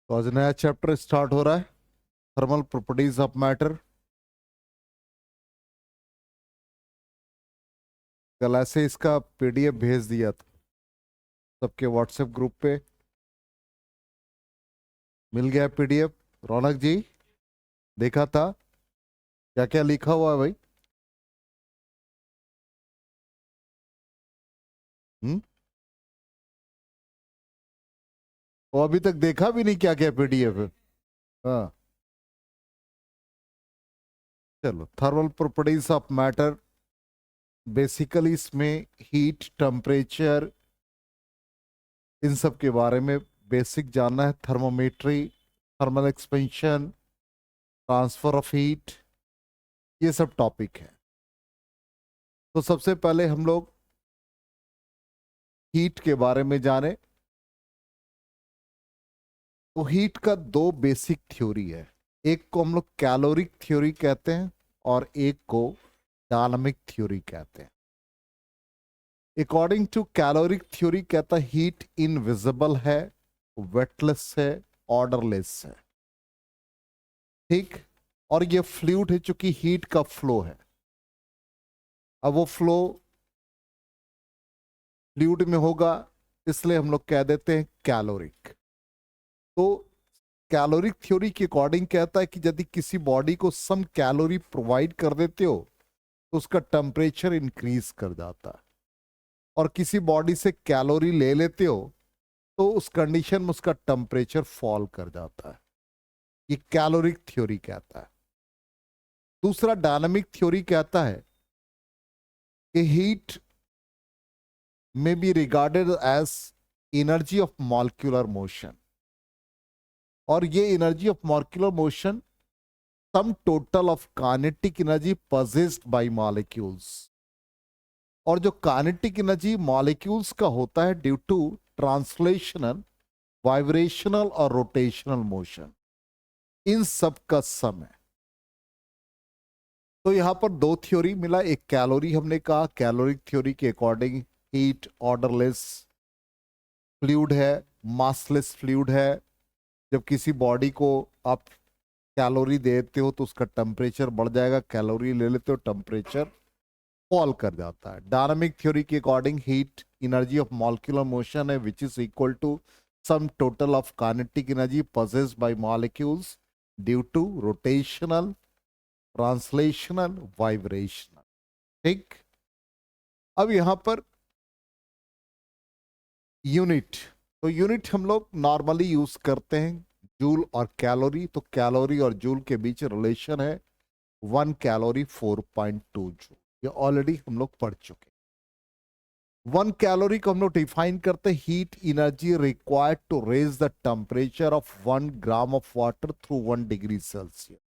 तो आज नया चैप्टर स्टार्ट हो रहा है, थर्मल प्रॉपर्टीज ऑफ मैटर। कल ऐसे इसका पीडीएफ भेज दिया था सबके व्हाट्सएप ग्रुप पे, मिल गया पीडीएफ। रौनक जी देखा था क्या क्या लिखा हुआ है भाई? हम्म। वो अभी तक देखा भी नहीं क्या क्या पीडीएफ है। हाँ, चलो thermal properties of matter. Basically इसमें हीट, टेम्परेचर, इन सब के बारे में बेसिक जानना है। Thermometry, thermal expansion, transfer of heat, ये सब टॉपिक है। तो सबसे पहले हम लोग हीट के बारे में जाने। तो हीट का दो बेसिक थ्योरी है, एक को हम लोग कैलोरिक थ्योरी कहते हैं और एक को डायनामिक थ्योरी कहते हैं। अकॉर्डिंग टू कैलोरिक थ्योरी कहता है हीट इनविजिबल है, वेटलेस है, ऑर्डरलेस है। ठीक। और ये फ्लूइड है, चूंकि हीट का फ्लो है। अब वो फ्लो फ्लूइड में होगा, इसलिए हम लोग कह देते हैं कैलोरिक। तो कैलोरिक थ्योरी के अकॉर्डिंग कहता है कि यदि किसी बॉडी को सम कैलोरी प्रोवाइड कर देते हो तो उसका टेम्परेचर इंक्रीज कर जाता है, और किसी बॉडी से कैलोरी ले लेते हो तो उस कंडीशन में उसका टेम्परेचर फॉल कर जाता है। ये कैलोरिक थ्योरी कहता है। दूसरा डायनामिक थ्योरी कहता है कि heat may be regarded as energy of molecular motion, और ये energy of molecular motion sum total of kinetic energy possessed by molecules. और जो काइनेटिक एनर्जी मॉलिक्यूल्स का होता है ड्यू टू ट्रांसलेशनल, वाइब्रेशनल और रोटेशनल मोशन, इन सब का सम है। तो यहां पर दो थ्योरी मिला। एक कैलोरी, हमने कहा कैलोरिक थ्योरी के अकॉर्डिंग हीट ऑर्डरलेस फ्लूइड है, मासलेस फ्लूइड है। जब किसी बॉडी को आप कैलोरी देते हो तो उसका टेम्परेचर बढ़ जाएगा, कैलोरी ले लेते हो टेम्परेचर फॉल कर जाता है। डायनामिक थ्योरी के according heat energy of molecular motion है which is equal to sum total of kinetic energy possessed by molecules due to rotational, translational, vibrational. ठीक। अब यहां पर यूनिट, तो यूनिट हम लोग नॉर्मली यूज करते हैं जूल और कैलोरी। तो कैलोरी और जूल के बीच रिलेशन है 1 कैलोरी 4.2 जूल, ये ऑलरेडी हम लोग पढ़ चुके। 1 कैलोरी को हम लोग डिफाइन करते हैं heat energy required to raise the temperature of 1 gram of water through 1 degree Celsius.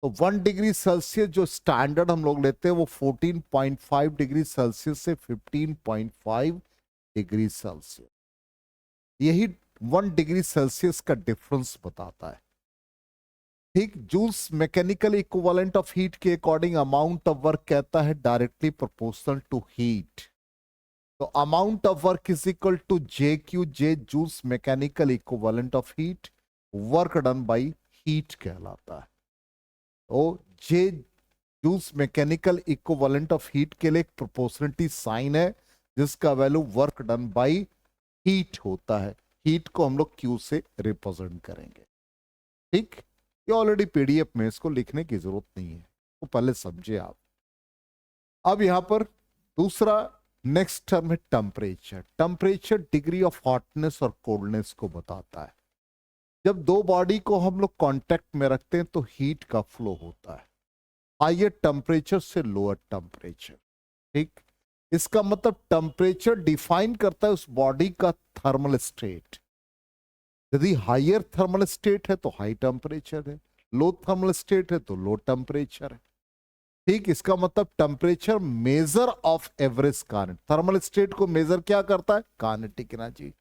तो 1 डिग्री सेल्सियस जो स्टैंडर्ड हम लोग लेते हैं वो 14.5 डिग्री सेल्सियस से 15.5 डिग्री सेल्सियस। यही 1 डिग्री सेल्सियस का डिफरेंस बताता है। ठीक। Joule's mechanical equivalent of heat के अकॉर्डिंग अमाउंट ऑफ वर्क कहता है डायरेक्टली प्रोपोर्शनल टू हीट। तो amount of work is equal to J Q, J Joule's mechanical equivalent of heat, work done by heat कहलाता है। तो J Joule's mechanical equivalent of heat के लिए एक proportionality sign है जिसका value work done by heat होता है। हीट को हम लोग क्यू से रिप्रेजेंट करेंगे। ठीक। ये ऑलरेडी पीडीएफ में, इसको लिखने की जरूरत नहीं है, तो पहले समझे आप। अब यहां पर दूसरा नेक्स्ट टर्म है temperature. Temperature degree of hotness और कोल्डनेस को बताता है। जब दो बॉडी को हम लोग कांटेक्ट में रखते हैं तो हीट का फ्लो होता है हायर टेम्परेचर से लोअर टेम्परेचर। ठीक। इसका मतलब टेम्परेचर डिफाइन करता है उस बॉडी का थर्मल स्टेट। यदि हायर थर्मल स्टेट है तो हाई टेम्परेचर है, लो थर्मल स्टेट है तो लो टेम्परेचर है। ठीक। इसका मतलब temperature measure of average kinetic, thermal state को मेजर क्या करता है? Kinetic energy.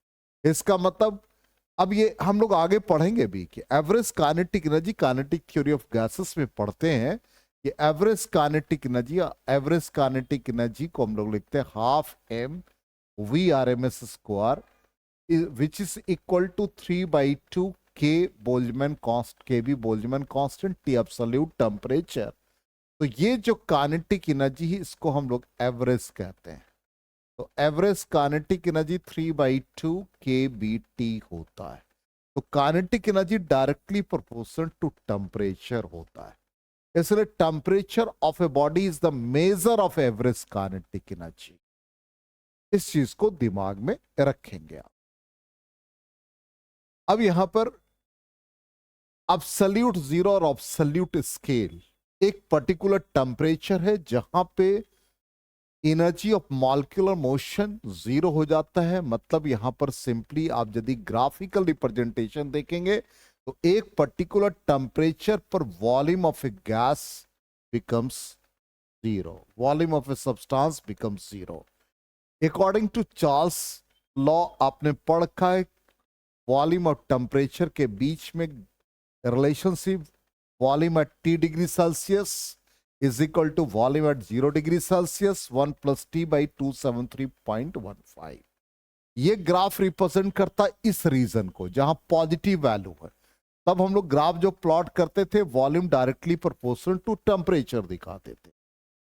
इसका मतलब अब ये हम लोग आगे पढ़ेंगे भी कि average kinetic energy, kinetic theory of gases में पढ़ते हैं कि average kinetic energy, average kinetic energy को हम लोग लिखते हैं half m v r m s square which is equal to 3/2 k Boltzmann constant, k भी Boltzmann constant, T absolute temperature. तो ये जो काइनेटिक एनर्जी है इसको हम लोग एवरेज कहते हैं। तो एवरेज काइनेटिक एनर्जी 3/2 kBT होता है। तो kinetic energy directly proportional to temperature होता है, इसलिए temperature of a body is the measure of average kinetic energy. इस चीज को दिमाग में रखेंगे आप। अब यहां पर एब्सोल्यूट जीरो और एब्सोल्यूट स्केल, एक पर्टिकुलर टेम्परेचर है जहां पे energy of molecular motion zero हो जाता है। मतलब यहां पर सिंपली आप यदि ग्राफिकल रिप्रेजेंटेशन देखेंगे तो एक पर्टिकुलर टेम्परेचर पर volume of a gas becomes zero, volume of a substance becomes zero. According to Charles law आपने पढ़ रखा है, वॉल्यूम और टेम्परेचर के बीच में relationship volume at T degree Celsius is equal to volume at 0 degree Celsius 1 + T/273.15। ये graph represent करता इस रीजन को जहां पॉजिटिव वैल्यू है। तब हम लोग ग्राफ जो प्लॉट करते थे volume directly proportional to temperature दिखाते थे।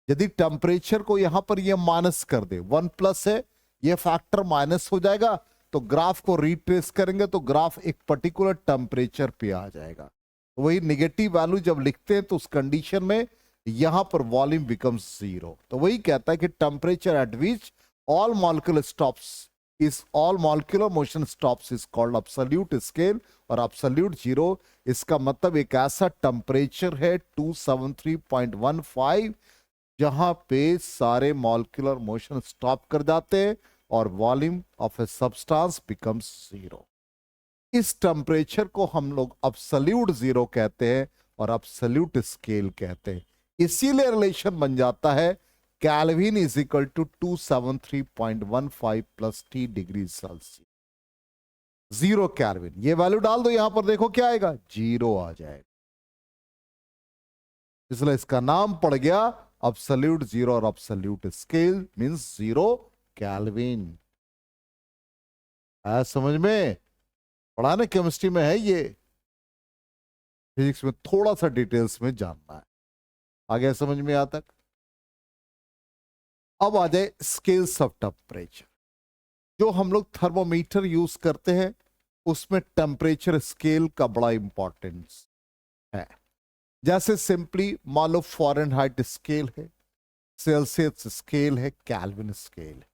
यदि टेम्परेचर को यहां पर ये माइनस कर दे, 1+ है, ये फैक्टर माइनस हो जाएगा, तो ग्राफ को रिट्रेस करेंगे तो ग्राफ एक पर्टिकुलर टेम्परेचर पे आ जाएगा। तो वही नेगेटिव वैल्यू जब लिखते हैं तो उस कंडीशन में यहां पर वॉल्यूम बिकम्स जीरो। तो वही कहता है कि temperature at which all molecular stops इस all molecular motion stops is called absolute scale और एब्सोल्यूट जीरो। इसका मतलब एक ऐसा टेम्परेचर है 273.15 जहां पे सारे मॉलिक्यूलर मोशन स्टॉप कर जाते हैं और volume of a substance becomes zero. इस टेम्परेचर को हम लोग एब्सोल्यूट जीरो कहते हैं और एब्सोल्यूट स्केल कहते हैं। इसीलिए रिलेशन बन जाता है Kelvin is equal to 273.15 + T degree Celsius. Zero Kelvin, ये वैल्यू डाल दो यहां पर, देखो क्या आएगा, जीरो आ जाएगा। इसलिए इसका नाम पड़ गया एब्सोल्यूट जीरो और absolute scale means zero kelvin. है समझ में? पढ़ा ना, केमिस्ट्री में है ये, फिजिक्स में थोड़ा सा डिटेल्स में जानना है। आ गया समझ में यहां तक? अब आ जाए स्केल्स ऑफ टेम्परेचर। जो हम लोग थर्मोमीटर यूज करते हैं उसमें टेम्परेचर स्केल का बड़ा इंपॉर्टेंस है। जैसे सिंपली मान लो फ़ारेनहाइट स्केल है, सेल्सियस स्केल है, केल्विन स्केल है।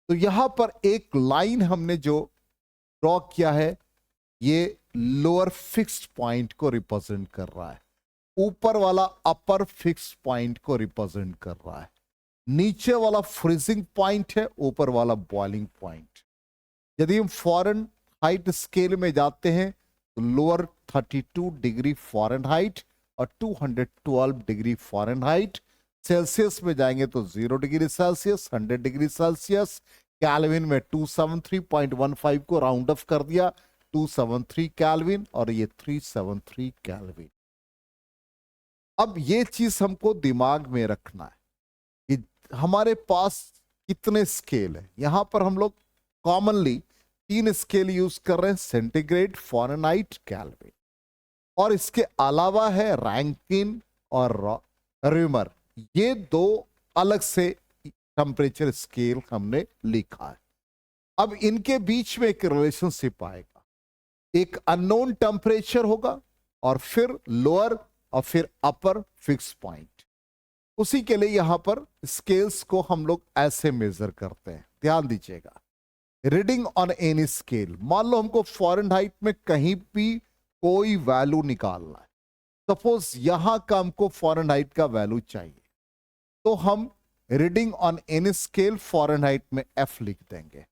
तो यहां पर एक लाइन हमने जो ड्रॉ किया है ये लोअर फिक्स्ड पॉइंट को रिप्रेजेंट कर रहा है, ऊपर वाला अपर फिक्स्ड पॉइंट को रिप्रेजेंट कर रहा है, नीचे वाला फ्रीजिंग पॉइंट है, ऊपर वाला बॉइलिंग पॉइंट। यदि हम फ़ारेनहाइट स्केल में जाते हैं तो लोअर 32 डिग्री फ़ारेनहाइट और 212 डिग्री फ़ारेनहाइट। सेल्सियस में जाएंगे तो 0 degree Celsius, 100 degree Celsius. Kelvin में 273.15 को राउंड ऑफ कर दिया, 273 केल्विन और ये 373 केल्विन। अब ये चीज हमको दिमाग में रखना है कि हमारे पास कितने स्केल है। यहां पर हम लोग कॉमनली 3 स्केल यूज कर रहे हैं, सेंटीग्रेड, फ़ारेनहाइट, केल्विन, और इसके अलावा है रैंकिन और रेमर। ये 2 अलग से टेम्परेचर स्केल हमने लिखा है। अब इनके बीच में एक रिलेशनशिप आएगा, एक अननोन टेम्परेचर होगा और फिर लोअर और फिर अपर फिक्स पॉइंट। उसी के लिए यहां पर स्केल्स को हम लोग ऐसे मेजर करते हैं, ध्यान दीजिएगा। रीडिंग ऑन एनी स्केल, मान लो हमको फ़ारेनहाइट में कहीं भी कोई वैल्यू निकालना है। सपोज यहां का हमको फ़ारेनहाइट का वैल्यू चाहिए, तो हम reading on any scale Fahrenheit में F लिख देंगे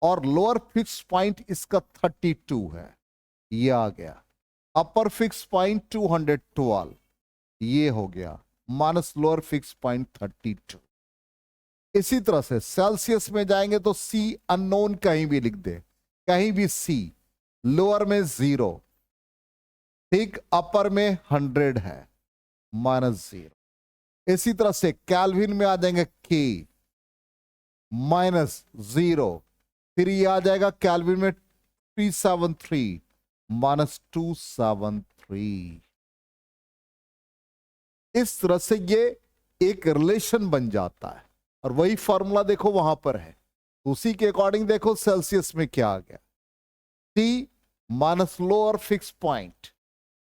और लोअर फिक्स पॉइंट इसका 32 है, ये आ गया। अपर फिक्स पॉइंट 212 ये हो गया, माइनस लोअर फिक्स पॉइंट 32। इसी तरह से सेल्सियस में जाएंगे तो C अननोन कहीं भी लिख दे, कहीं भी C, लोअर में 0, ठीक, अपर में 100 है, -0। इसी तरह से केल्विन में आ जाएंगे K, -0, फिर ये आ जाएगा केल्विन में 373, -273। इस तरह से ये एक रिलेशन बन जाता है और वही फॉर्मूला देखो वहां पर है, उसी के अकॉर्डिंग देखो सेल्सियस में क्या आ गया, T minus lower fix point,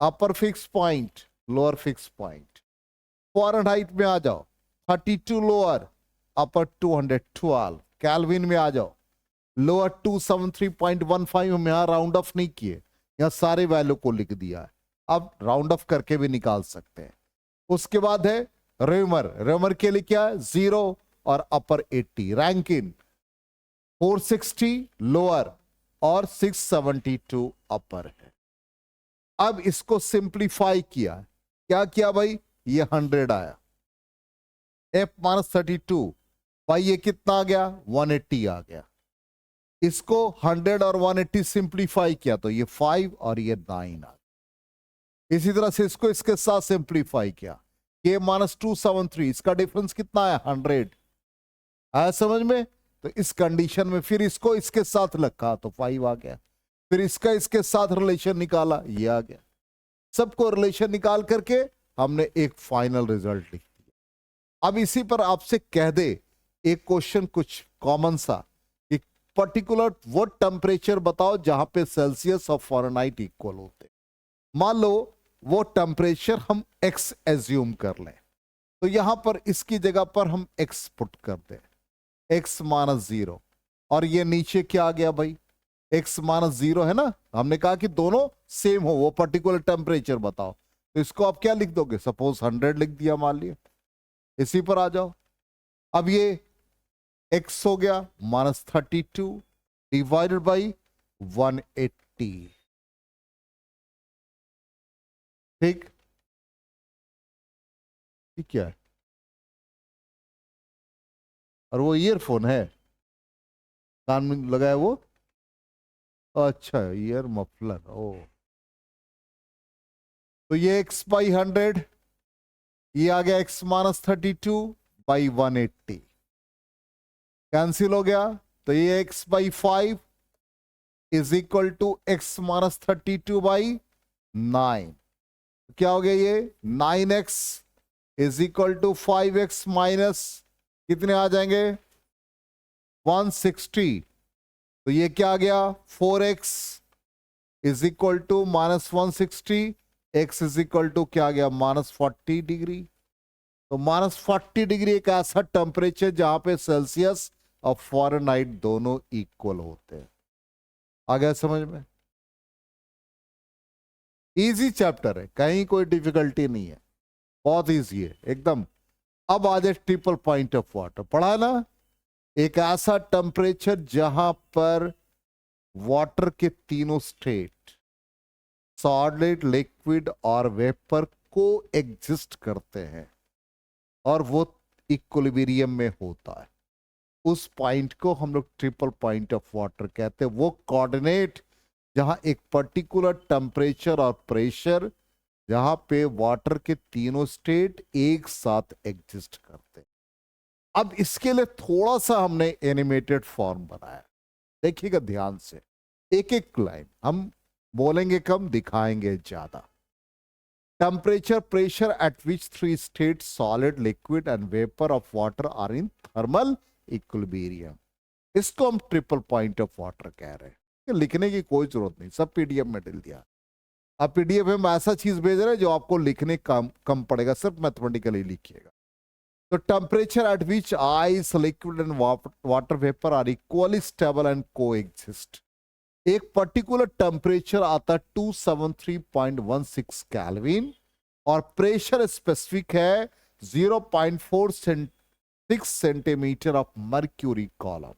upper fix point, lower fix point. Fahrenheit में आ जाओ, 32 लोअर, अपर 212। केल्विन में आ जाओ, लोअर 273.15। हम यहां राउंड ऑफ नहीं किए, यहां सारे वैल्यू को लिख दिया है, अब राउंड ऑफ करके भी निकाल सकते हैं। उसके बाद है रेमर, रेमर के लिए क्या है 0 और अपर 80। रैंकिन 460 लोअर और 672 अपर है। अब इसको सिंप्लीफाई किया, क्या किया भाई, ये 100 आया, F-32 भाई ये कितना आ गया 180 आ गया। इसको 100 और 180 सिंप्लीफाई किया तो ये 5 और ये 9 आ गया। इसी तरह से इसको इसके साथ सिंप्लीफाई किया, K -273, इसका डिफरेंस कितना है 100। आया समझ में? तो इस कंडीशन में फिर इसको इसके साथ रखा तो 5 आ गया, फिर इसका इसके साथ रिलेशन निकाला, ये आ गया। सबको रिलेशन निकाल करके हमने एक फाइनल रिजल्ट लिख दिया। अब इसी पर आपसे कह दे एक क्वेश्चन कुछ कॉमन सा, एक पर्टिकुलर वो टेम्परेचर बताओ जहां पे सेल्सियस और फ़ारेनहाइट इक्वल होते। मान लो वो टेम्परेचर हम x एज्यूम कर लें, तो यहां पर इसकी जगह पर हम x पुट कर दें, x -0, और ये नीचे क्या आ गया भाई, x -0 है ना। हमने कहा कि दोनों सेम हो, वो पर्टिकुलर टेम्परेचर बताओ, तो इसको आप क्या लिख दोगे, सपोज 100 लिख दिया मान लिया। इसी पर आ जाओ, अब ये x हो गया -32 डिवाइडेड बाई 180, ठीक। क्या है, और वो ईयरफोन है कान में लगाया वो, अच्छा ईयर मफलर, ओ। तो ये x बाई 100, ये आ गया x -32 बाई 180, कैंसिल हो गया। तो ये x by 5 is equal to x -32 by 9। क्या हो गया ये 9x is equal to 5x minus कितने आ जाएंगे 160। तो ये क्या आ गया 4x is equal to -160, x is equal to क्या आ गया -40 डिग्री। तो -40 डिग्री एक ऐसा टेम्परेचर जहां पे सेल्सियस और फ़ारेनहाइट दोनों इक्वल होते हैं। आ गया समझ में? इजी चैप्टर है, कहीं कोई डिफिकल्टी नहीं है, बहुत इजी है एकदम। अब आ जाए ट्रिपल पॉइंट ऑफ वाटर, पढ़ा ना, एक ऐसा टेम्परेचर जहां पर वाटर के तीनों स्टेट सॉलिड, लिक्विड और वेपर को एग्जिस्ट करते हैं और वो इक्विलिब्रियम में होता है। उस पॉइंट को हम लोग ट्रिपल पॉइंट ऑफ वाटर कहते हैं। वो कोऑर्डिनेट जहां एक पर्टिकुलर टेम्परेचर और प्रेशर, जहां पे वाटर के तीनों स्टेट एक साथ एग्जिस्ट करते हैं। अब इसके लिए थोड़ा सा हमने एनिमेटेड फॉर्म बनाया, देखिएगा ध्यान से, एक एक लाइन हम बोलेंगे कम, दिखाएंगे ज्यादा। Temperature, pressure at which 3 state solid, liquid and vapour of water are in thermal equilibrium, इसको हम ट्रिपल पॉइंट ऑफ वाटर कह रहे हैं। लिखने की कोई जरूरत नहीं, सब पीडीएफ में डाल दिया। अब पीडीएफ में ऐसा चीज भेज रहे हैं जो आपको लिखने कम पड़ेगा, सिर्फ मैथमेटिकली लिखिएगा। तो temperature at which ice, liquid and water vapour are equally stable and coexist. एक पर्टिकुलर टेम्परेचर आता है 273.16 केल्विन और प्रेशर स्पेसिफिक है 0.46 सेंटीमीटर ऑफ मर्क्यूरी कॉलम।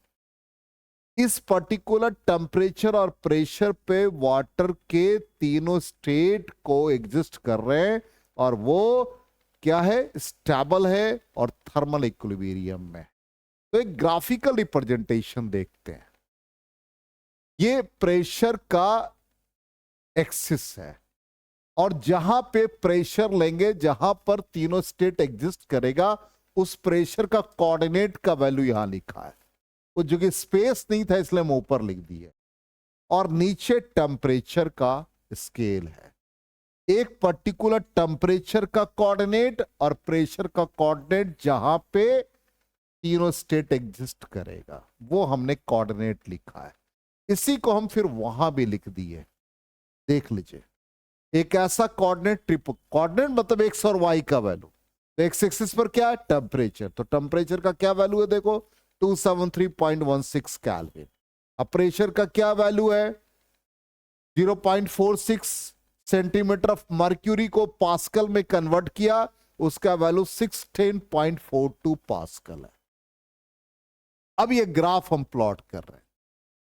इस पर्टिकुलर टेम्परेचर और प्रेशर पे वाटर के तीनों स्टेट को एग्जिस्ट कर रहे हैं और वो क्या है, स्टेबल है और थर्मल इक्विलिब्रियम में। तो एक ग्राफिकल रिप्रेजेंटेशन देखते हैं। ये प्रेशर का एक्सिस है और जहां पे प्रेशर लेंगे, जहां पर तीनों स्टेट एग्जिस्ट करेगा, उस प्रेशर का कोऑर्डिनेट का वैल्यू यहां लिखा है। वो जो कि स्पेस नहीं था इसलिए हम ऊपर लिख दिए। और नीचे टेम्परेचर का स्केल है। एक पर्टिकुलर टेम्परेचर का कोऑर्डिनेट और प्रेशर का कोऑर्डिनेट जहां पे तीनों स्टेट एग्जिस्ट करेगा वो हमने कोऑर्डिनेट लिखा है। इसी को हम फिर वहां भी लिख दिए। देख लीजिए, एक ऐसा कोऑर्डिनेट ट्रिपल कोऑर्डिनेट मतलब एक्स और वाई का वैल्यू। तो एक्स एक्सिस पर क्या है? टेम्परेचर। तो टेम्परेचर का क्या वैल्यू है? देखो 273.16 केल्विन। अब प्रेशर का क्या वैल्यू है? 0.46 सेंटीमीटर ऑफ मर्क्यूरी को पास्कल में कन्वर्ट किया, उसका वैल्यू 610.42 पास्कल है। अब ये ग्राफ हम प्लॉट कर रहे हैं।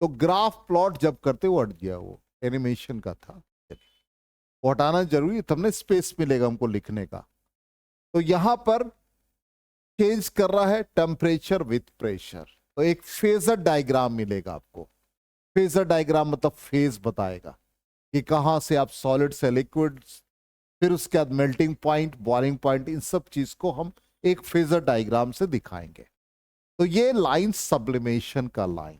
तो ग्राफ प्लॉट जब करते वो हट गया, वो एनिमेशन का था, वो हटाना जरूरी है, तब ना स्पेस मिलेगा हमको लिखने का। तो यहां पर चेंज कर रहा है टेम्परेचर विथ प्रेशर। तो एक फेजर डायग्राम मिलेगा आपको। फेजर डायग्राम मतलब फेज बताएगा कि कहां से आप सॉलिड से लिक्विड, फिर उसके बाद मेल्टिंग पॉइंट, बॉइलिंग पॉइंट, इन सब चीज को हम एक फेजर डायग्राम से दिखाएंगे। तो ये लाइन सब्लिमेशन का लाइन,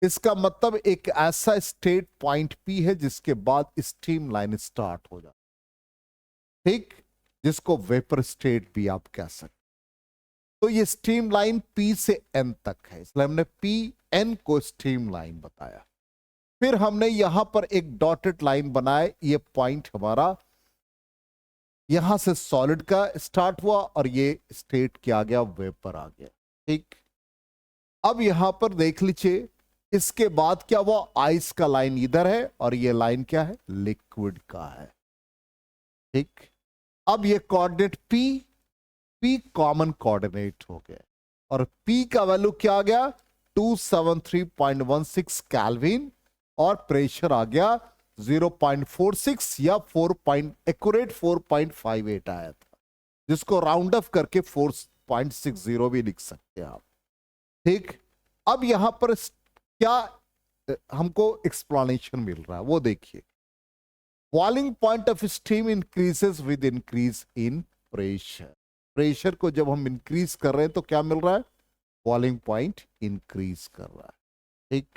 इसका मतलब एक ऐसा स्टेट पॉइंट पी है जिसके बाद स्टीम लाइन स्टार्ट हो जाती, ठीक, जिसको वेपर स्टेट भी आप कह सकते। तो ये स्टीम लाइन पी से एन तक है, इसलिए हमने पी एन को स्टीम लाइन बताया। फिर हमने यहां पर एक डॉटेड लाइन बनाए, ये पॉइंट हमारा यहां से सॉलिड का स्टार्ट हुआ और ये स्टेट क्या आ गया? वेपर आ गया, ठीक। अब यहां पर देख लीजिए, इसके बाद क्या हुआ? आइस का लाइन इधर है और ये लाइन क्या है? लिक्विड का है, ठीक। अब ये कोऑर्डिनेट पी कॉमन कोऑर्डिनेट हो गया और पी का वैल्यू क्या आ गया? 273.16 केल्विन और प्रेशर आ गया 0.46 या एक्यूरेट 4.58 आया था, जिसको राउंड अप करके 4.60 भी लिख सकते हैं आप, ठीक। अब यहां पर क्या हमको एक्सप्लेनेशन मिल रहा है वो देखिए। Boiling point of steam increases with increase in pressure. Pressure को जब हम इंक्रीज कर रहे हैं तो क्या मिल रहा है? बॉइलिंग पॉइंट इंक्रीज कर रहा है, ठीक।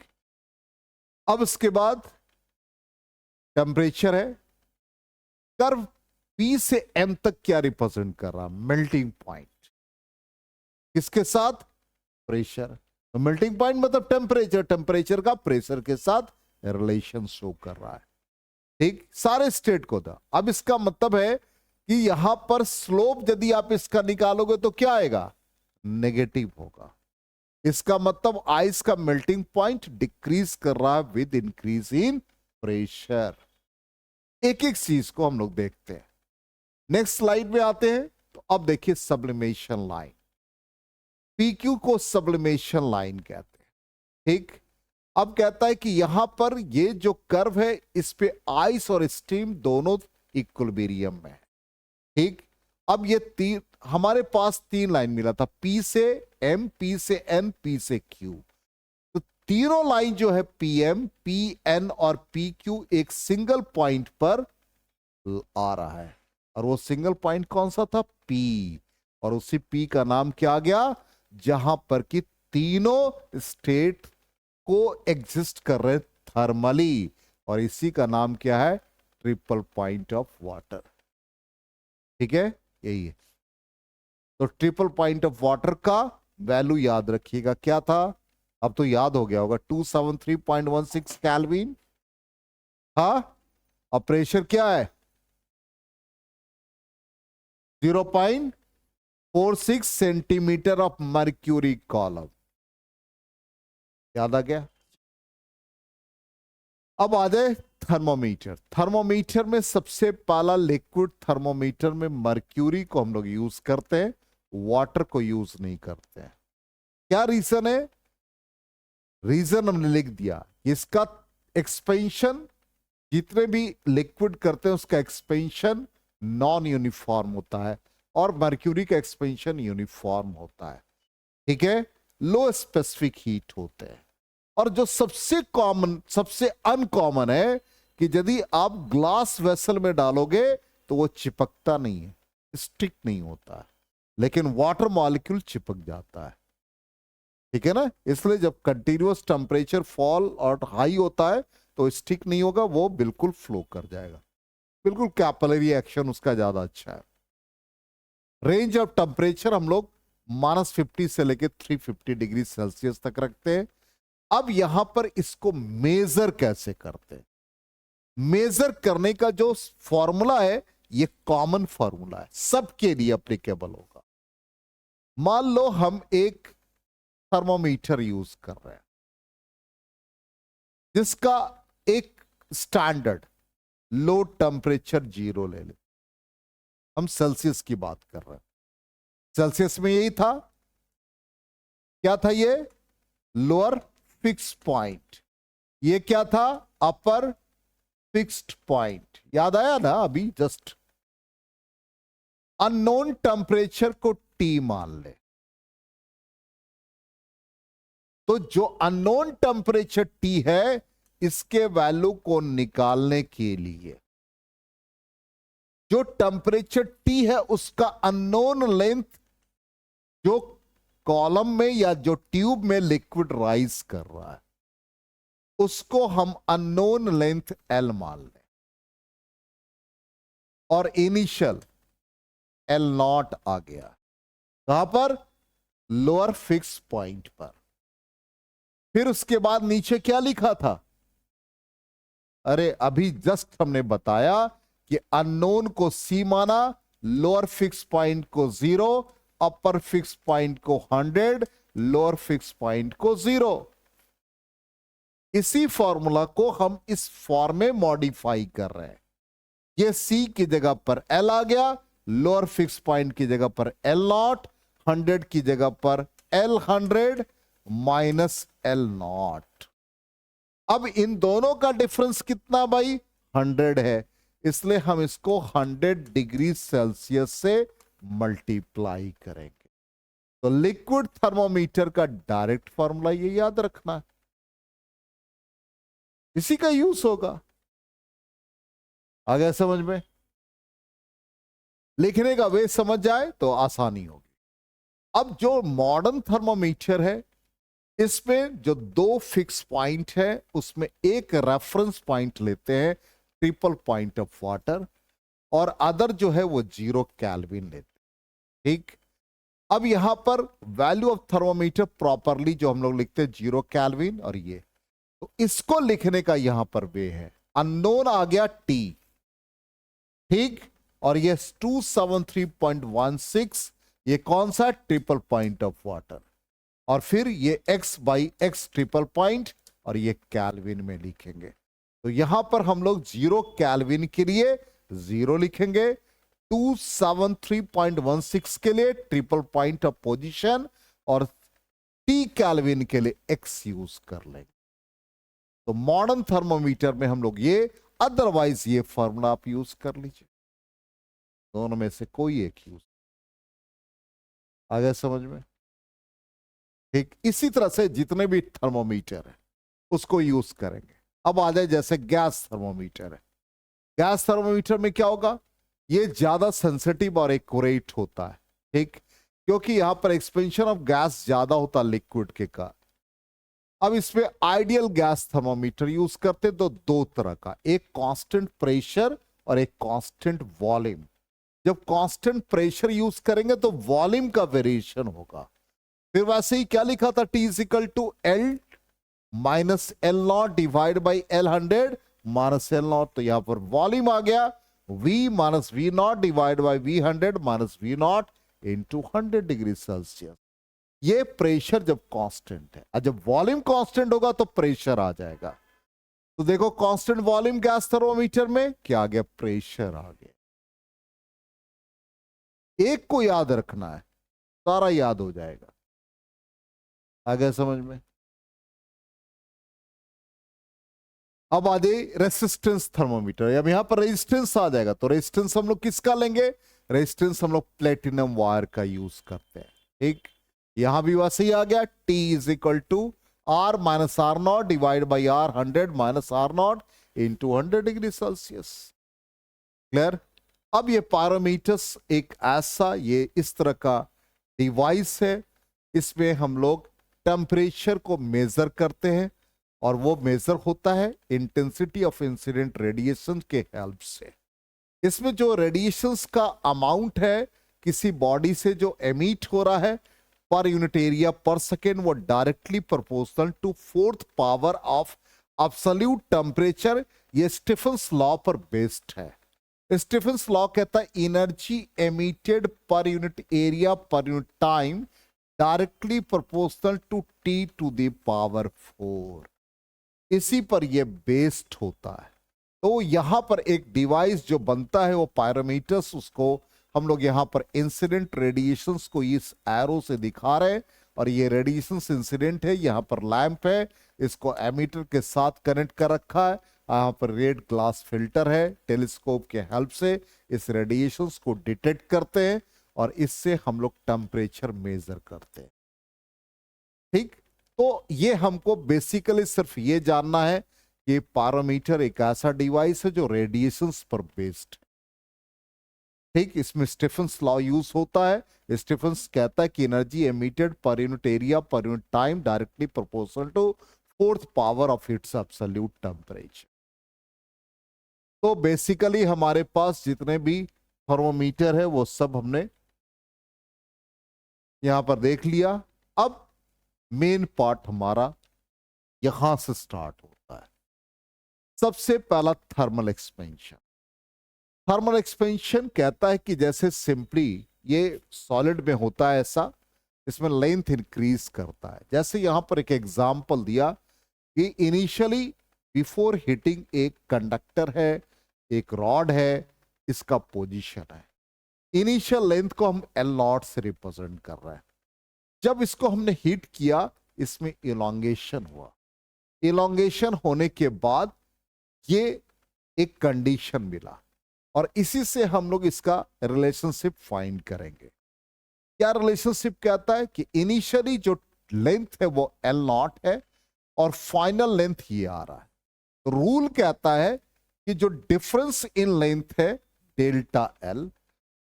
अब इसके बाद टेम्परेचर है। कर्व पी से एम तक क्या रिप्रेजेंट कर रहा है? Melting point. किसके साथ? प्रेशर। तो मेल्टिंग पॉइंट मतलब टेम्परेचर, टेम्परेचर का प्रेशर के साथ रिलेशन शो कर रहा है, ठीक। सारे स्टेट को था। अब इसका मतलब है कि यहां पर स्लोप यदि आप इसका निकालोगे तो क्या आएगा? नेगेटिव होगा। इसका मतलब आइस का मेल्टिंग पॉइंट डिक्रीज कर रहा है विद इंक्रीज इन प्रेशर। एक एक चीज को हम लोग देखते हैं। नेक्स्ट स्लाइड में आते हैं। तो अब देखिए सब्लिमेशन लाइन, पीक्यू को सब्लिमेशन लाइन कहते हैं, ठीक। अब कहता है कि यहां पर ये जो कर्व है इस पे आइस और स्टीम दोनों इक्विलिब्रियम में है, ठीक। अब ये हमारे पास तीन लाइन मिला था, पी से एम, पी से एन, पी से क्यू। तो तीनों लाइन जो है पी एम, पी एन और पी क्यू एक सिंगल पॉइंट पर आ रहा है और वो सिंगल पॉइंट कौन सा था? पी। और उसी पी का नाम क्या आ गया? जहां पर कि तीनों स्टेट को एग्जिस्ट कर रहे थर्मली, और इसी का नाम क्या है? ट्रिपल पॉइंट ऑफ वाटर, ठीक है, यही है। तो ट्रिपल पॉइंट ऑफ वाटर का वैल्यू याद रखिएगा क्या था? अब तो याद हो गया होगा, 273.16 केल्विन। हाँ, और प्रेशर क्या है? 0.46 सेंटीमीटर ऑफ मर्क्यूरी कॉलम। याद आ गया? अब आ जाए थर्मोमीटर। थर्मोमीटर में सबसे पहला लिक्विड थर्मोमीटर में मर्क्यूरी को हम लोग यूज करते हैं, वाटर को यूज नहीं करते हैं। क्या रीजन है? रीजन हमने लिख दिया। इसका एक्सपेंशन, जितने भी लिक्विड करते हैं उसका एक्सपेंशन नॉन यूनिफॉर्म होता है और मर्क्यूरी का एक्सपेंशन यूनिफॉर्म होता है, ठीक है। लो स्पेसिफिक हीट होते हैं। और जो सबसे कॉमन, सबसे अनकॉमन है कि यदि आप ग्लास वेसल में डालोगे तो वो चिपकता नहीं है, स्टिक नहीं होता है, लेकिन वाटर मॉलिक्यूल चिपक जाता है। ठीक है ना। इसलिए जब कंटिन्यूअस टेम्परेचर फॉल और हाई होता है तो स्टिक नहीं होगा, वो बिल्कुल फ्लो कर जाएगा, बिल्कुल कैपिलरी एक्शन उसका ज्यादा अच्छा है। रेंज ऑफ टेम्परेचर हम लोग -50 से लेके 350 डिग्री सेल्सियस तक रखते हैं। अब यहां पर इसको मेजर कैसे करते हैं? मेजर करने का जो फॉर्मूला है ये कॉमन फॉर्मूला है, सबके लिए एप्लीकेबल होगा। मान लो हम एक थर्मोमीटर यूज कर रहे हैं जिसका एक स्टैंडर्ड लो टेम्परेचर 0 ले ले, हम सेल्सियस की बात कर रहे हैं। सेल्सियस में यही था, क्या था ये? Lower fix point. ये क्या था? अपर फिक्स्ड पॉइंट। याद आया ना अभी जस्ट? अननोन टेम्परेचर को टी मान ले, तो जो अननोन टेम्परेचर टी है इसके वैल्यू को निकालने के लिए जो टेम्परेचर टी है उसका अननोन लेंथ जो कॉलम में या जो ट्यूब में लिक्विड राइज कर रहा है उसको हम अननोन लेंथ एल मान लें, और इनिशियल एल नॉट आ गया कहां पर? लोअर फिक्स पॉइंट पर। फिर उसके बाद नीचे क्या लिखा था? अरे अभी जस्ट हमने बताया कि अननोन को सी माना, लोअर फिक्स पॉइंट को 0, अपर फिक्स पॉइंट को 100, लोअर फिक्स पॉइंट को 0। इसी फॉर्मूला को हम इस फॉर्म में मॉडिफाई कर रहे हैं। ये सी की जगह पर एल आ गया, लोअर फिक्स पॉइंट की जगह पर एल नॉट, 100 की जगह पर एल 100 माइनस एल नॉट। अब इन दोनों का डिफरेंस कितना भाई? 100 है, इसलिए हम इसको 100 डिग्री सेल्सियस से मल्टीप्लाई करेंगे। तो लिक्विड थर्मोमीटर का डायरेक्ट फॉर्मूला ये याद रखना है, इसी का यूज होगा। आ गया समझ में? लिखने का वे समझ जाए तो आसानी होगी। अब जो मॉडर्न थर्मोमीटर है इसमें जो 2 फिक्स पॉइंट है उसमें एक रेफरेंस पॉइंट लेते हैं ट्रिपल पॉइंट ऑफ वाटर, और अदर जो है वो 0 केल्विन लेते हैं। ठीक, अब यहां पर वैल्यू ऑफ थर्मोमीटर प्रॉपरली जो हम लोग लिखते हैं 0 केल्विन, और ये तो इसको लिखने का यहां पर वे है। अननोन आ गया टी, ठीक, और ये 273.16, ये कौन सा? ट्रिपल पॉइंट ऑफ वाटर, और फिर ये x by x triple point, और ये केल्विन में लिखेंगे। तो यहां पर हम लोग 0 केल्विन के लिए 0 लिखेंगे, 273.16 के लिए ट्रिपल पॉइंट ऑफ पोजीशन, और t केल्विन के लिए x यूज कर लेंगे। तो मॉडर्न थर्मोमीटर में हम लोग ये, अदरवाइज ये फॉर्मूला आप यूज कर लीजिए, दोनों में से कोई एक यूज। आ गया समझ में? ठीक, इसी तरह से जितने भी थर्मोमीटर है उसको यूज करेंगे। अब आ जाए जैसे गैस थर्मोमीटर है। गैस थर्मोमीटर में क्या होगा? ये ज्यादा सेंसिटिव और एक्यूरेट होता है, ठीक, क्योंकि यहां पर एक्सपेंशन ऑफ गैस ज्यादा होता है लिक्विड के कारण। अब इसमें आइडियल गैस थर्मोमीटर यूज करते तो 2 तरह का, एक कांस्टेंट प्रेशर और एक कांस्टेंट वॉल्यूम। जब कांस्टेंट प्रेशर यूज करेंगे तो वॉल्यूम का वेरिएशन होगा। फिर वैसे ही क्या लिखा था? T is equal to L minus L not divide by L 100 minus L not. तो यहां पर वॉल्यूम आ गया V minus V not divide by V 100 minus V not into 100 degree Celsius. ये प्रेशर जब कांस्टेंट है, और जब वॉल्यूम कांस्टेंट होगा तो प्रेशर आ जाएगा। तो देखो कांस्टेंट वॉल्यूम गैस थर्मोमीटर में क्या आ गया? प्रेशर आ गया। एक को याद रखना है, सारा याद हो जाएगा। आ गया समझ में? अब आ जाए रेसिस्टेंस थर्मोमीटर। अब यहां पर रेजिस्टेंस आ जाएगा, तो रेजिस्टेंस हम लोग किसका लेंगे? रेजिस्टेंस हम लोग प्लेटिनम वायर का यूज करते हैं। ठीक, यहां भी वैसे ही आ गया, T is equal to R minus R not divide by R 100 minus R not into 100 degree Celsius. Clear? अब ये पायरोमीटर्स एक ऐसा, ये इस तरह का डिवाइस है, इसमें हम लोग टेम्परेचर को मेजर करते हैं और वो मेजर होता है इंटेंसिटी ऑफ इंसिडेंट रेडिएशन के हेल्प से। इसमें जो रेडिएशंस का अमाउंट है किसी बॉडी से जो एमिट हो रहा है per unit area per second, वो directly proportional to fourth power of absolute temperature. ये स्टीफन्स लॉ पर बेस्ड है। स्टीफन्स लॉ कहता है energy emitted per unit area per unit time directly proportional to T to the power 4। इसी पर यह based होता है। तो यहां पर एक डिवाइस जो बनता है वो पायरोमीटर्स, उसको हम लोग यहां पर इंसिडेंट रेडिएशंस को इस एरो से दिखा रहे हैं और ये रेडिएशंस इंसिडेंट है। यहां पर लैंप है, इसको एमीटर के साथ कनेक्ट कर रखा है। यहाँ पर रेड ग्लास फिल्टर है, टेलीस्कोप के हेल्प से इस रेडिएशंस को डिटेक्ट करते हैं और इससे हम लोग टेम्परेचर मेजर करते हैं। ठीक, तो ये हमको बेसिकली सिर्फ ये जानना है कि पायरोमीटर एक ऐसा डिवाइस है जो रेडिएशंस पर बेस्ड है। ठीक, इसमें स्टीफन्स लॉ यूज होता है। स्टीफन्स कहता है कि energy emitted per unit area per unit time directly proportional to fourth power of its absolute temperature. तो बेसिकली हमारे पास जितने भी थर्मोमीटर है वो सब हमने यहां पर देख लिया। अब मेन पार्ट हमारा यहां से स्टार्ट होता है। सबसे पहला थर्मल एक्सपेंशन। थर्मल एक्सपेंशन कहता है कि जैसे सिंपली ये सॉलिड में होता है ऐसा, इसमें लेंथ इंक्रीज करता है। जैसे यहां पर एक एग्जांपल दिया कि इनिशियली बिफोर हिटिंग एक कंडक्टर है, एक रॉड है, इसका पोजीशन है। इनिशियल लेंथ को हम एल नॉट से रिप्रेजेंट कर रहे हैं। जब इसको हमने हिट किया इसमें इलोंगेशन हुआ। इलोंगेशन होने के बाद ये एक कंडीशन मिला और इसी से हम लोग इसका रिलेशनशिप फाइंड करेंगे। क्या रिलेशनशिप कहता है कि इनिशियली जो लेंथ है वो एल नॉट है और फाइनल लेंथ ये आ रहा है। तो रूल कहता है कि जो डिफरेंस इन लेंथ है डेल्टा एल,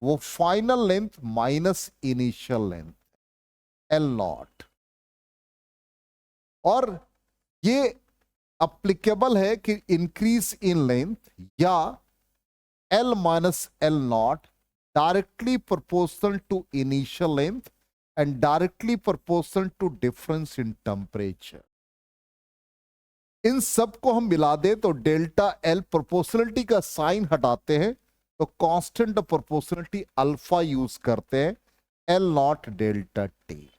वो final length minus initial length L naught. और ये अप्लीकेबल है कि इंक्रीज इन लेंथ या L minus L naught directly proportional to initial length and directly proportional to difference in temperature. इन सब को हम मिला दे तो डेल्टा एल, प्रोपोर्शनलिटी का साइन हटाते हैं तो constant of proportionality alpha use करते हैं, एल नॉट डेल्टा टी।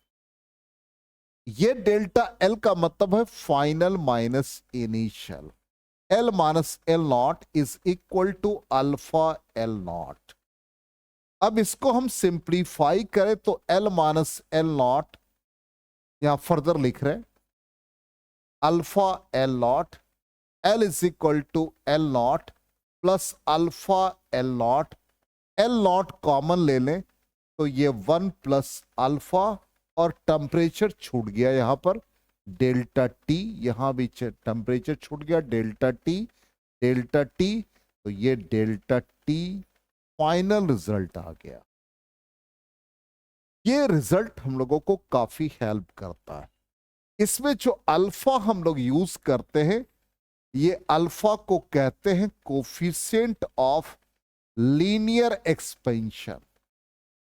ये डेल्टा एल का मतलब है final minus initial. L minus L not is equal to alpha L not. अब इसको हम सिंप्लीफाई करें तो एल माइनस एल नॉट यहां फर्दर लिख रहे हैं alpha L not, L is equal to L not plus alpha L not. L not common ले लें तो ये 1 प्लस अल्फा और टेम्परेचर छूट गया यहां पर डेल्टा टी, यहां भी टेम्परेचर छूट गया डेल्टा टी। तो ये डेल्टा टी फाइनल रिजल्ट आ गया। ये रिजल्ट हम लोगों को काफी हेल्प करता है। इसमें जो अल्फा हम लोग यूज करते हैं, ये अल्फा को कहते हैं coefficient of linear expansion.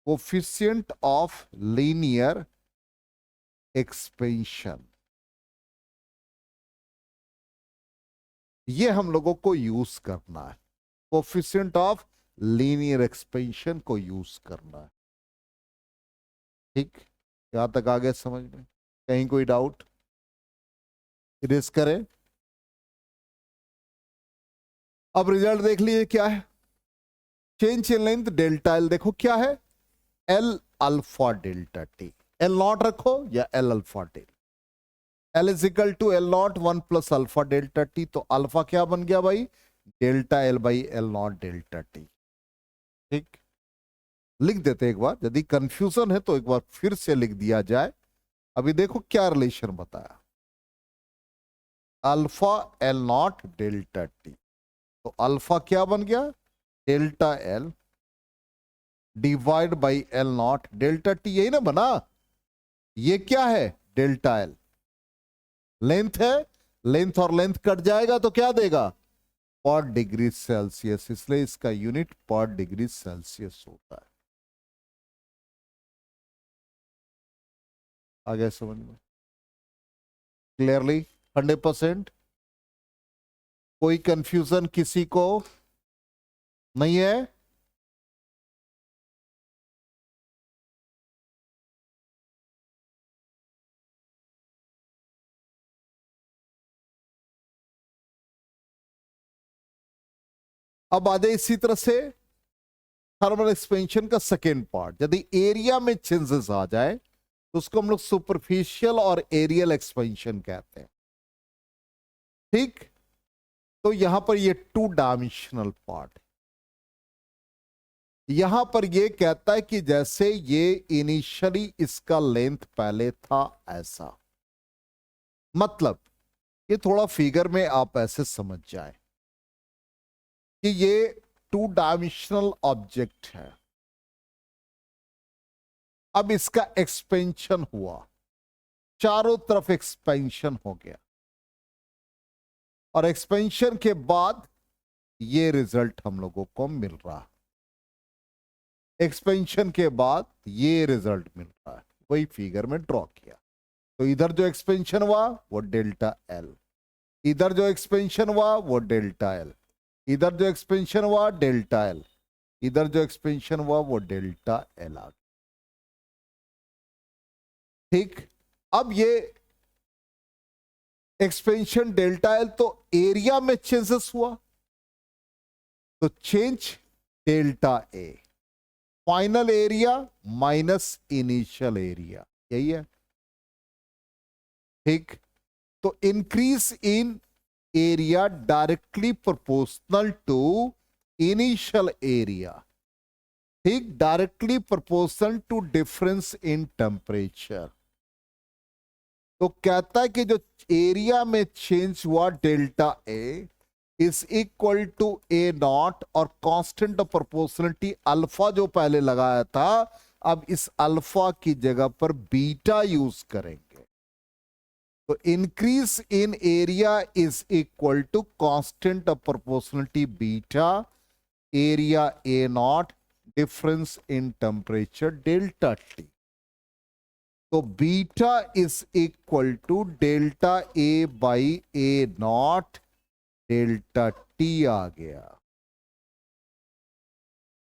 Coefficient of linear expansion, ये हम लोगों को यूज करना है। कोफिशिएंट ऑफ लीनियर एक्सपेंशन को यूज करना है। ठीक, यहां तक आ गया समझ में? कहीं कोई डाउट? इरेज करें। अब रिजल्ट देख लीजिए क्या है। Change in length delta L, देखो क्या है, L alpha delta T. L not रखो या L alpha delta, L is equal to L not 1 plus alpha delta T. तो अल्फा क्या बन गया भाई, delta L by L not delta T. ठीक, लिख देते एक बार, यदि कंफ्यूजन है तो एक बार फिर से लिख दिया जाए। अभी देखो क्या रिलेशन बताया, alpha L not delta T. तो अल्फा क्या बन गया, delta L divide by L not delta T, यही ना बना। ये क्या है, डेल्टा एल। लेंथ है, लेंथ और लेंथ कट जाएगा तो क्या देगा? पर डिग्री सेल्सियस, इसलिए इसका यूनिट पर डिग्री सेल्सियस होता है। आ गया समझ में? क्लियरली 100%? कोई कंफ्यूजन किसी को नहीं है? अब आ जाए इसी तरह से थर्मल एक्सपेंशन का सेकेंड पार्ट। यदि एरिया में चेंजेस आ जाए तो उसको हम लोग सुपरफिशियल और एरियल एक्सपेंशन कहते हैं। ठीक, तो यहां पर ये 2 डायमेंशनल पार्ट, यहां पर ये कहता है कि जैसे ये इनिशियली इसका लेंथ पहले था ऐसा, मतलब ये थोड़ा फिगर में आप ऐसे समझ जाए कि ये 2 डायमेंशनल ऑब्जेक्ट है। अब इसका एक्सपेंशन हुआ, चारों तरफ एक्सपेंशन हो गया, और एक्सपेंशन के बाद ये रिजल्ट हम लोगों को मिल रहा है। एक्सपेंशन के बाद ये रिजल्ट मिल रहा है, वही फिगर में ड्रॉ किया। तो इधर जो एक्सपेंशन हुआ वो डेल्टा एल, इधर जो एक्सपेंशन हुआ वो डेल्टा एल, इधर जो एक्सपेंशन हुआ डेल्टा एल, इधर जो एक्सपेंशन हुआ वो डेल्टा एल आ गया। ठीक, अब ये एक्सपेंशन डेल्टा एल तो एरिया में चेंजेस हुआ, तो change delta A, final area minus initial area, यही है। ठीक, तो increase in area directly proportional to initial area. ठीक, directly proportional to difference in temperature. तो कहता है कि जो एरिया में चेंज हुआ delta A is equal to A naught, और कांस्टेंट ऑफ प्रोपोर्शनलिटी अल्फा जो पहले लगाया था, अब इस अल्फा की जगह पर बीटा यूज करेंगे। तो increase in area is equal to constant of proportionality beta, area A naught, difference in temperature delta T. तो beta is equal to delta A by A naught delta T आ गया,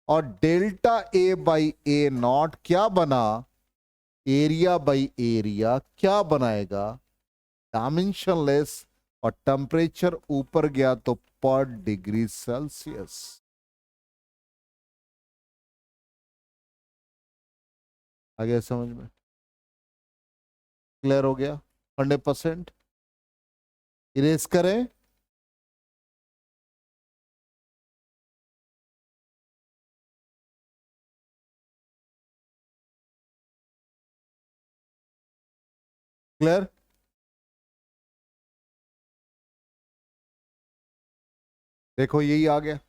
और delta A by A naught क्या बना? Area by area क्या बनाएगा? Dimensionless, और temperature ऊपर गया तो पर डिग्री सेल्सियस। आ गया समझ में? क्लियर हो गया 100%? इरेज करें? क्लियर? देखो यही आ गया,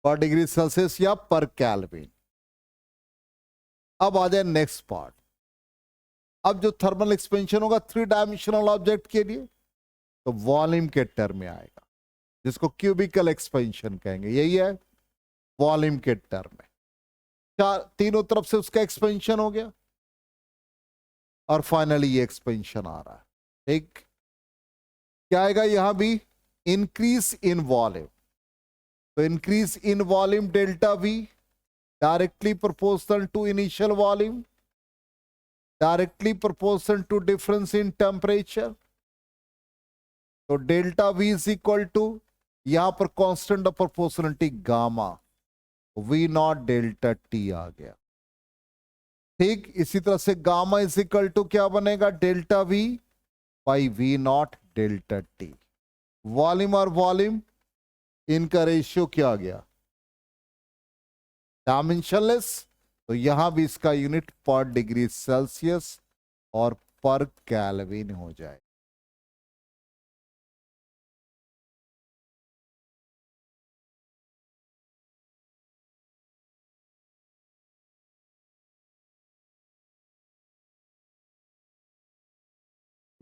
पर डिग्री सेल्सियस या पर केल्विन। अब आ जाए नेक्स्ट पार्ट। अब जो थर्मल एक्सपेंशन होगा 3 डायमेंशनल ऑब्जेक्ट के लिए, तो वॉल्यूम के टर्म में आएगा, जिसको क्यूबिकल एक्सपेंशन कहेंगे, यही है वॉल्यूम के टर्म में। चार तीनों तरफ से उसका एक्सपेंशन हो गया, और फाइनली ये एक्सपेंशन आ रहा है। ठीक, क्या आएगा यहां भी? Increase in volume. तो increase in volume delta V directly proportional to initial volume, directly proportional to difference in temperature. तो delta V is equal to, यहां पर constant of proportionality gamma, V not delta T आ गया। ठीक, इसी तरह से गामा इज इक्वल टू क्या बनेगा? Delta V by V not delta T. Volume और वॉल्यूम, इनका रेशियो क्या आ गया? डायमेंशनलेस। तो यहां भी इसका यूनिट पर डिग्री सेल्सियस और पर केल्विन हो जाए।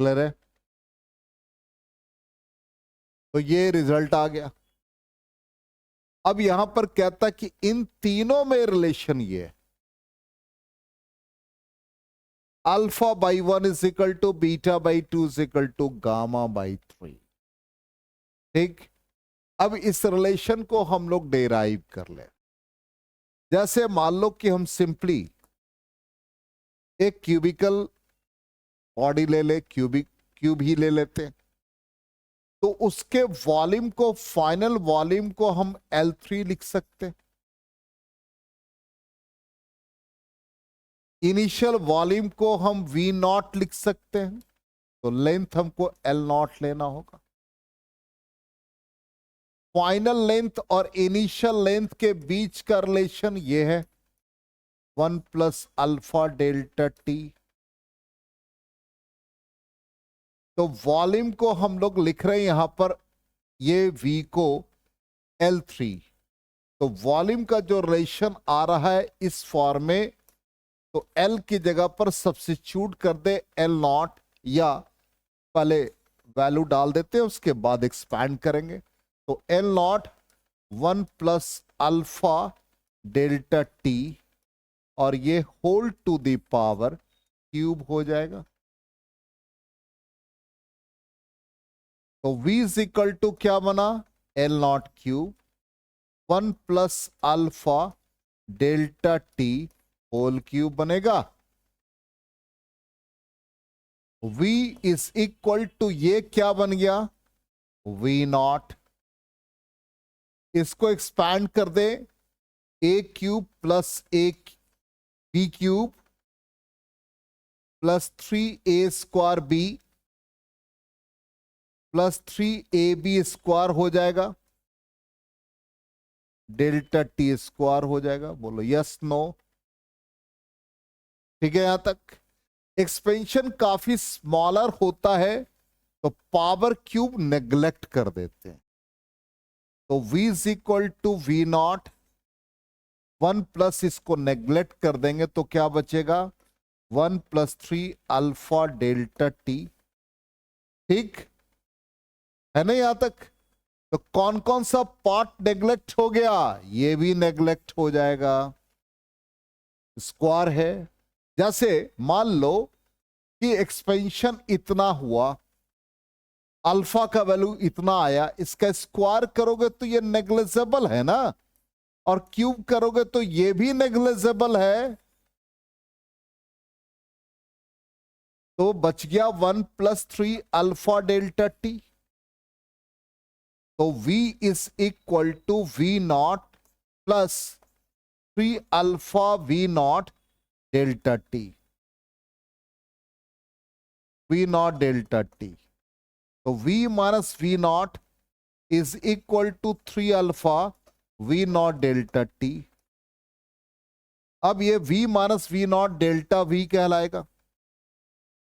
क्लियर है? तो ये रिजल्ट आ गया। अब यहां पर कहता कि इन तीनों में रिलेशन ये है, alpha by 1 is equal to beta by 2 is equal to gamma by 3। ठीक, अब इस रिलेशन को हम लोग डेराइव कर ले। जैसे मान लो कि हम सिंपली एक क्यूबिकल बॉडी ले ले, क्यूब ही ले लेते हैं, तो उसके वॉल्यूम को, फाइनल वॉल्यूम को हम L3 लिख सकते हैं। इनिशियल वॉल्यूम को हम V0 लिख सकते हैं, तो लेंथ हमको L0 लेना होगा। फाइनल लेंथ और इनिशियल लेंथ के बीच का रिलेशन ये है 1 प्लस अल्फा डेल्टा टी। तो वॉल्यूम को हम लोग लिख रहे हैं यहां पर, ये V को L3, तो वॉल्यूम का जो रिलेशन आ रहा है इस फॉर्म में, तो L की जगह पर सब्स्टिट्यूट कर दे L0, या पहले वैल्यू डाल देते हैं उसके बाद एक्सपैंड करेंगे। तो L0 1 plus alpha delta T, और ये whole to the power cube हो जाएगा। तो V इज इक्वल टू क्या बना, L0 cube 1 plus alpha delta T whole cube बनेगा। V इज इक्वल टू ये क्या बन गया, V0। इसको एक्सपैंड कर दे, a cube plus a b cube plus 3a square b plus 3ab square हो जाएगा, डेल्टा टी स्क्वायर हो जाएगा। बोलो यस नो? ठीक है, यहां तक। एक्सपेंशन काफी स्मॉलर होता है तो पावर क्यूब नेग्लेक्ट कर देते हैं। तो V is equal to V0, 1 plus इसको नेग्लेक्ट कर देंगे तो क्या बचेगा, 1 प्लस 3 अल्फा डेल्टा टी। ठीक है ना यहां तक? तो कौन कौन सा पार्ट नेग्लेक्ट हो गया, ये भी नेग्लेक्ट हो जाएगा। स्क्वायर है, जैसे मान लो कि एक्सपेंशन इतना हुआ, अल्फा का वैल्यू इतना आया, इसका स्क्वायर करोगे तो ये नेग्लिजिबल है ना, और क्यूब करोगे तो ये भी नेग्लिजिबल है। तो बच गया 1 प्लस 3 अल्फा डेल्टा टी। तो V is equal to V0 plus 3 alpha V0 delta T, V0 delta T. तो V minus V0 is equal to 3 alpha V0 delta T. अब ये V minus V0 delta V कहलाएगा।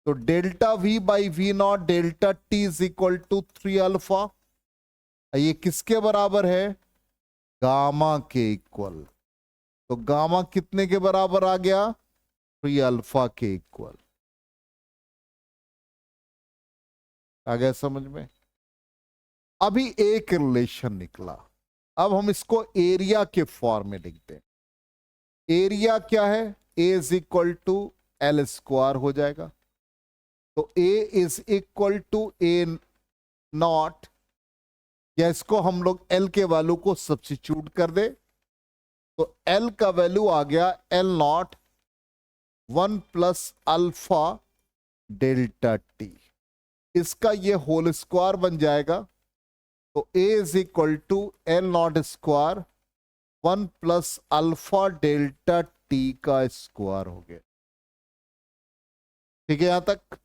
तो delta V by V0 delta T is equal to 3 alpha. ये किसके बराबर है, gamma के इक्वल। तो गामा कितने के बराबर आ गया, 3 अल्फा के इक्वल। आ गया समझ में? अभी एक रिलेशन निकला, अब हम इसको एरिया के फॉर्म में लिखते हैं। एरिया क्या है, A is equal to L square हो जाएगा। तो A is equal to A0, या इसको हम लोग L के वैल्यू को सब्स्टिट्यूट कर दे, तो L का वैल्यू आ गया L0 1 plus alpha delta T. इसका ये होल स्क्वायर बन जाएगा। तो A is equal to L0 square 1 plus alpha delta T का स्क्वायर हो गया। ठीक है यहां तक?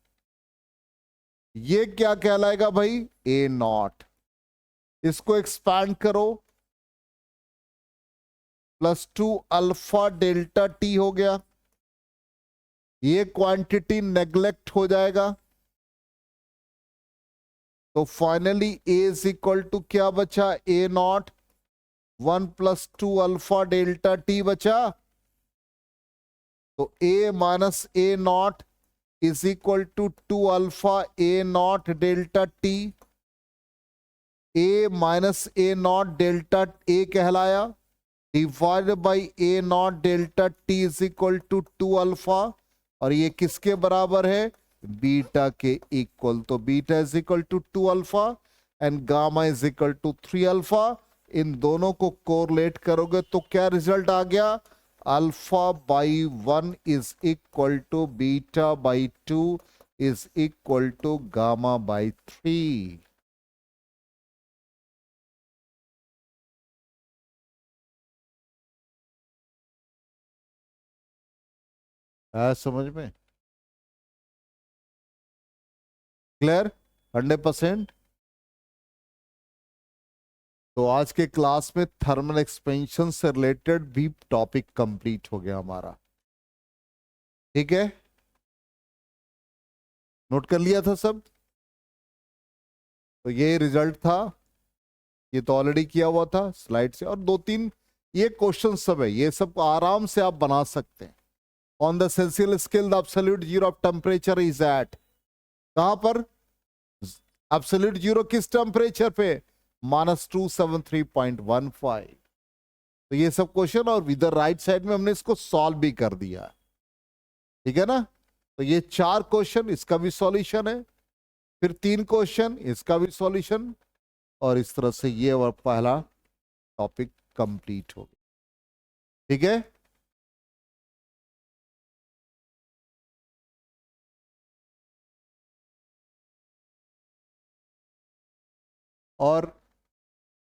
ये क्या कहलाएगा भाई, A0। इसको एक्सपैंड करो, प्लस 2 अल्फा डेल्टा टी हो गया। ये क्वांटिटी नेग्लेक्ट हो जाएगा। तो finally A is equal to क्या बचा, A0 1 plus 2 alpha delta T बचा। तो A minus A0 is equal to 2 alpha A naught delta T, A minus A naught delta A कहलाया, divide by A naught delta T is equal to 2 alpha, और ये किसके बराबर है, beta के equal. तो beta is equal to 2 alpha and gamma is equal to 3 alpha. इन दोनों को कोरिलेट करोगे तो क्या रिजल्ट आ गया, alpha by 1 is equal to beta by 2 is equal to gamma by 3। है समझ में, क्लियर 100%। तो आज के क्लास में थर्मल एक्सपेंशन से रिलेटेड भी टॉपिक कंप्लीट हो गया हमारा, ठीक है, नोट कर लिया था सब। तो ये रिजल्ट था, ये तो ऑलरेडी किया हुआ था स्लाइड से, और दो तीन ये क्वेश्चन सब है, ये सब आराम से आप बना सकते हैं। On the Celsius scale the absolute zero of temperature is at, कहां पर, एब्सोल्यूट जीरो किस टेम्परेचर पे, -273.15। तो ये सब क्वेश्चन, और इधर राइट साइड में हमने इसको सॉल्व भी कर दिया, ठीक है ना। तो ये 4 क्वेश्चन, इसका भी सॉल्यूशन है, फिर 3 क्वेश्चन, इसका भी सॉल्यूशन, और इस तरह से ये पहला टॉपिक कंप्लीट हो गया, ठीक है। और